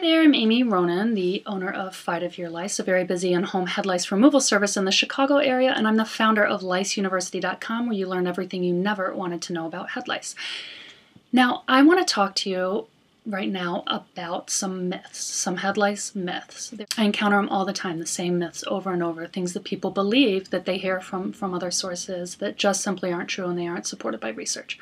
there, I'm Amy Ronan, the owner of Fight of Your Lice, a very busy in-home head lice removal service in the Chicago area, and I'm the founder of liceuniversity.com, where you learn everything you never wanted to know about head lice. Now, I want to talk to you right now about some myths, some head lice myths. I encounter them all the time, the same myths over and over, things that people believe that they hear from other sources that just simply aren't true and they aren't supported by research.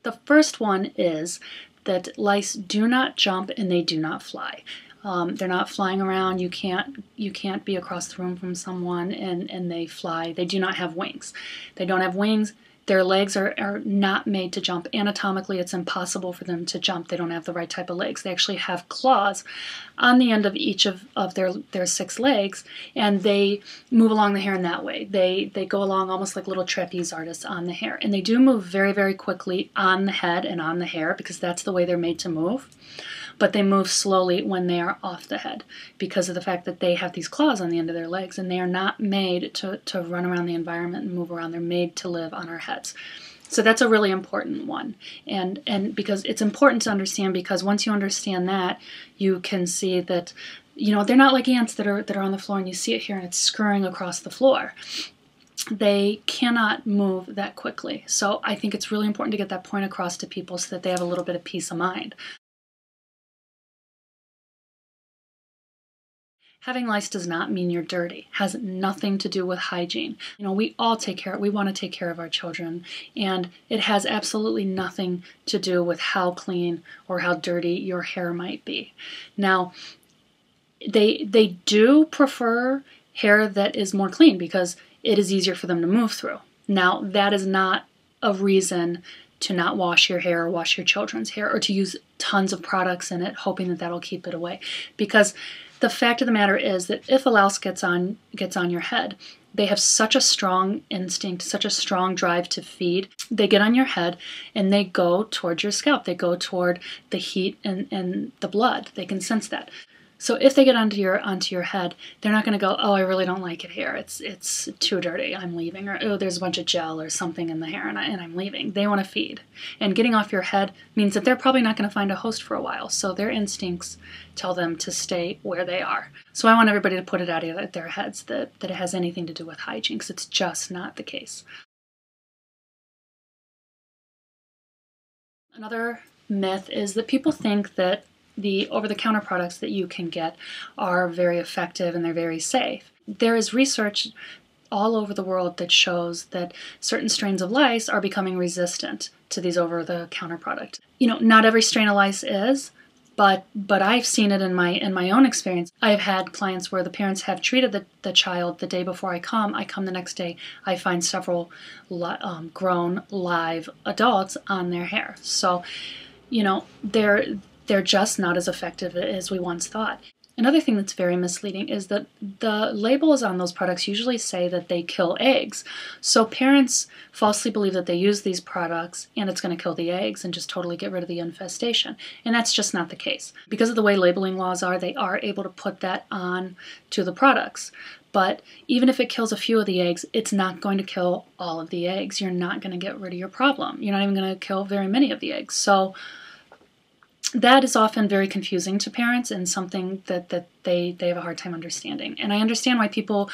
The first one is that lice do not jump and they do not fly. They're not flying around. You can't be across the room from someone and they fly. They do not have wings. They don't have wings. Their legs are not made to jump. Anatomically, it's impossible for them to jump. They don't have the right type of legs. They actually have claws on the end of each of their 6 legs, and they move along the hair in that way. They go along almost like little trapeze artists on the hair. And they do move very, very quickly on the head and on the hair because that's the way they're made to move. But they move slowly when they are off the head because of the fact that they have these claws on the end of their legs, and they are not made to run around the environment and move around. They're made to live on our heads. So that's a really important one. And because it's important to understand, because once you understand that, you can see that, you know, they're not like ants that are on the floor and you see it here and it's scurrying across the floor. They cannot move that quickly. So I think it's really important to get that point across to people so that they have a little bit of peace of mind. Having lice does not mean you're dirty. It has nothing to do with hygiene. You know, we all we want to take care of our children, and it has absolutely nothing to do with how clean or how dirty your hair might be. Now, they do prefer hair that is more clean because it is easier for them to move through. Now, that is not a reason to not wash your hair or wash your children's hair or to use tons of products in it hoping that that'll keep it away. Because the fact of the matter is that if a louse gets on your head, they have such a strong instinct, such a strong drive to feed. They get on your head and they go toward your scalp. They go toward the heat and the blood. They can sense that. So if they get onto your head, they're not going to go, oh, I really don't like it here. It's too dirty. I'm leaving. Or, oh, there's a bunch of gel or something in the hair and I'm leaving. They want to feed. And getting off your head means that they're probably not going to find a host for a while. So their instincts tell them to stay where they are. So I want everybody to put it out of their heads that it has anything to do with hygiene, because it's just not the case. Another myth is that people think that the over-the-counter products that you can get are very effective and they're very safe. There is research all over the world that shows that certain strains of lice are becoming resistant to these over-the-counter products. You know, not every strain of lice is, but I've seen it in my own experience. I've had clients where the parents have treated the child the day before I come the next day, I find several grown live adults on their hair. So, you know, they're just not as effective as we once thought. Another thing that's very misleading is that the labels on those products usually say that they kill eggs. So parents falsely believe that they use these products and it's going to kill the eggs and just totally get rid of the infestation. And that's just not the case. Because of the way labeling laws are, they are able to put that on to the products. But even if it kills a few of the eggs, it's not going to kill all of the eggs. You're not going to get rid of your problem. You're not even going to kill very many of the eggs. So that is often very confusing to parents and something that they have a hard time understanding. And I understand why people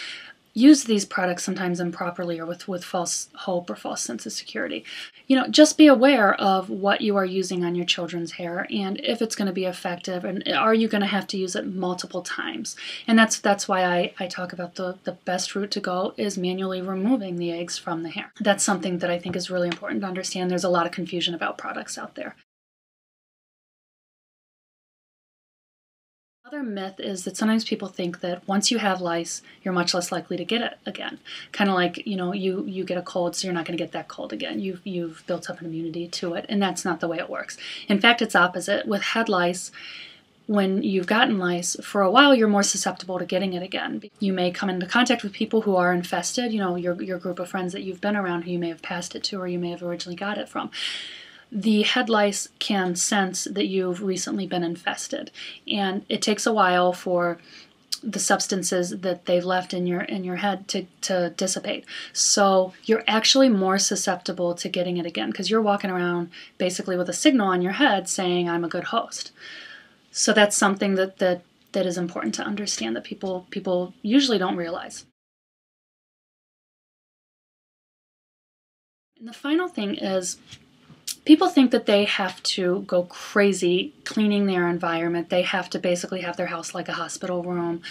use these products sometimes improperly or with false hope or false sense of security. You know, just be aware of what you are using on your children's hair and if it's going to be effective, and are you going to have to use it multiple times. And that's why I talk about the best route to go is manually removing the eggs from the hair. That's something that I think is really important to understand. There's a lot of confusion about products out there. Another myth is that sometimes people think that once you have lice, you're much less likely to get it again. Kind of like, you know, you get a cold, so you're not going to get that cold again. You've built up an immunity to it, and that's not the way it works. In fact, it's opposite. With head lice, when you've gotten lice, for a while you're more susceptible to getting it again. You may come into contact with people who are infested, you know, your group of friends that you've been around who you may have passed it to or you may have originally got it from. The head lice can sense that you've recently been infested, and it takes a while for the substances that they've left in your head to dissipate. So you're actually more susceptible to getting it again because you're walking around basically with a signal on your head saying, I'm a good host. So that's something that is important to understand that people usually don't realize. And the final thing is, people think that they have to go crazy cleaning their environment. They have to basically have their house like a hospital room,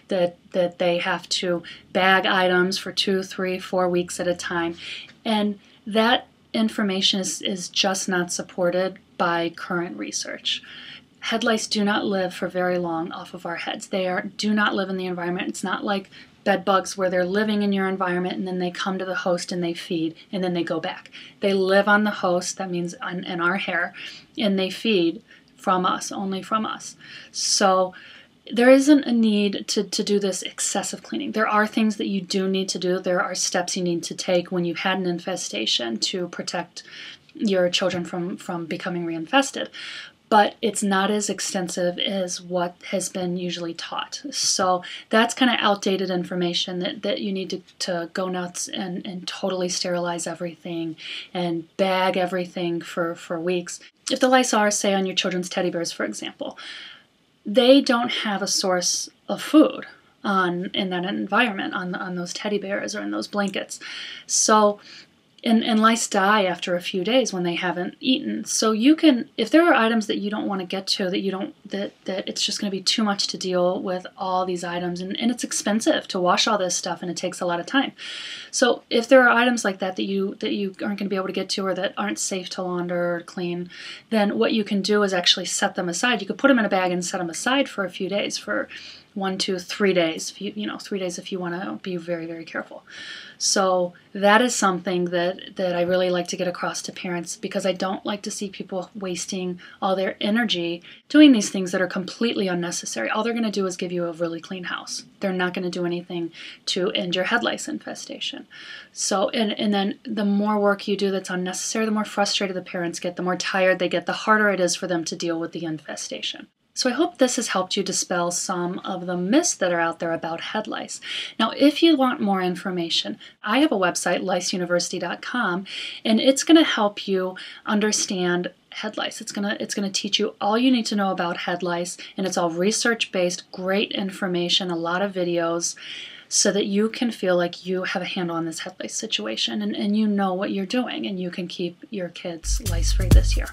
that they have to bag items for 2, 3, 4 weeks at a time. And that information is just not supported by current research. Head lice do not live for very long off of our heads. They do not live in the environment. It's not like bed bugs where they're living in your environment and then they come to the host and they feed and then they go back. They live on the host, that means in our hair, and they feed from us, only from us. So there isn't a need to do this excessive cleaning. There are things that you do need to do. There are steps you need to take when you've had an infestation to protect your children from becoming reinfested. But it's not as extensive as what has been usually taught. So that's kind of outdated information that you need to go nuts and totally sterilize everything and bag everything for weeks. If the lice are, say, on your children's teddy bears, for example, they don't have a source of food in that environment, on those teddy bears or in those blankets. So And lice die after a few days when they haven't eaten. So you can, if there are items that you don't want to get to, that it's just going to be too much to deal with all these items, and it's expensive to wash all this stuff, and it takes a lot of time. So if there are items like that you aren't going to be able to get to, or that aren't safe to launder or clean, then what you can do is actually set them aside. You could put them in a bag and set them aside for a few days, for 1, 2, 3 days. 3 days if you want to be very, very careful. So that is something that I really like to get across to parents, because I don't like to see people wasting all their energy doing these things that are completely unnecessary. All they're going to do is give you a really clean house. They're not going to do anything to end your head lice infestation. So, and then the more work you do that's unnecessary, the more frustrated the parents get, the more tired they get, the harder it is for them to deal with the infestation. So I hope this has helped you dispel some of the myths that are out there about head lice. Now, if you want more information, I have a website, liceuniversity.com, and it's going to help you understand head lice. It's going to teach you all you need to know about head lice, and it's all research-based, great information, a lot of videos, so that you can feel like you have a handle on this head lice situation, and you know what you're doing, and you can keep your kids lice-free this year.